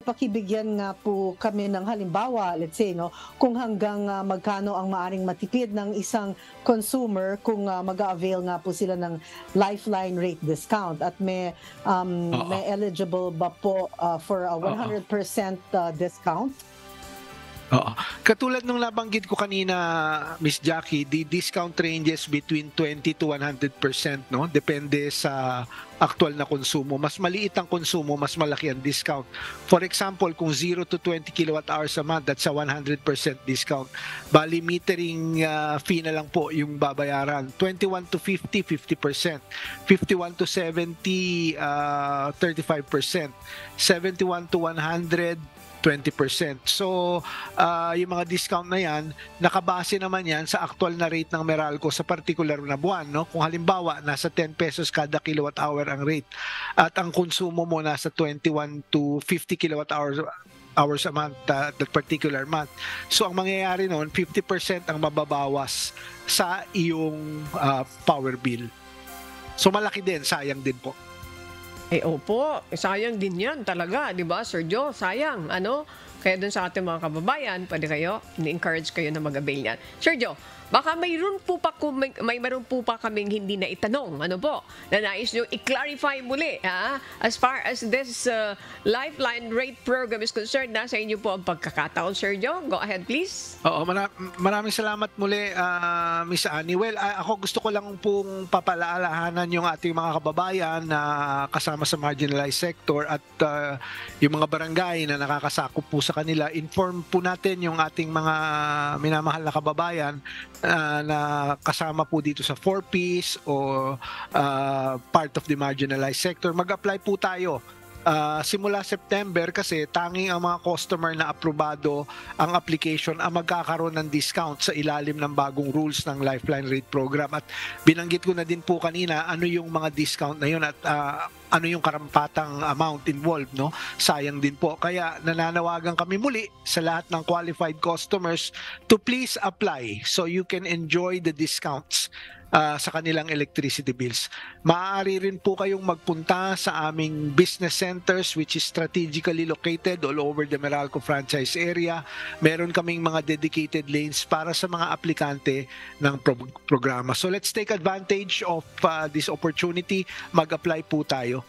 pakibigyan nga po kami ng halimbawa, let's say, no, kung hanggang magkano ang maaring matipid ng isang consumer kung mag-avail nga po sila ng Lifeline rate discount at may eligible ba po for a 100% discount? Oo. Katulad nung nabanggit ko kanina, Miss Jackie, the discount ranges between 20 to 100%, no? Depende sa actual na konsumo. Mas maliit ang konsumo, mas malaki ang discount. For example, kung 0 to 20 kilowatt hours a month, that's a 100% discount. Bali, metering fee na lang po yung babayaran. 21 to 50, 50%. 51 to 70, 35%. 71 to 100, 20%. So, yung mga discount na yan, nakabase naman yan sa actual na rate ng Meralco sa particular na buwan. No? Kung halimbawa, nasa 10 pesos kada kilowatt hour ang rate at ang konsumo mo nasa 21 to 50 kilowatt hours a month, that particular month. So, ang mangyayari noon, 50% ang mababawas sa iyong power bill. So, malaki din, sayang din po. Opo, sayang din yan talaga, di ba, Sir Joe? Sayang, ano? Kaya dun sa ating mga kababayan, pwede kayo, ni-encourage kayo na mag-avail yan. Sir Joe, baka mayroon po pa kaming hindi na itanong, ano po, na nais nyo i-clarify muli, ha? As far as this Lifeline rate program is concerned, nasa inyo po ang pagkakataon, Sir Joe. Go ahead, please. Oo, maraming salamat muli, Miss Annie. Well, ako gusto ko lang pong papalaalahanan yung ating mga kababayan na kasama sa marginalized sector at yung mga barangay na nakakasakop po sa kanila. Inform po natin yung ating mga minamahal na kababayan na kasama po dito sa 4Ps o part of the marginalized sector. Mag-apply po tayo. Simula September kasi tanging ang mga customer na aprobado ang application ang magkakaroon ng discount sa ilalim ng bagong rules ng Lifeline Rate Program. At binanggit ko na din po kanina ano yung mga discount na yun at ano yung karampatang amount involved, no? Sayang din po. Kaya nananawagan kami muli sa lahat ng qualified customers to please apply so you can enjoy the discounts sa kanilang electricity bills. Maaari rin po kayong magpunta sa aming business centers which is strategically located all over the Meralco franchise area. Meron kaming mga dedicated lanes para sa mga aplikante ng programa. So let's take advantage of this opportunity. Mag-apply po tayo.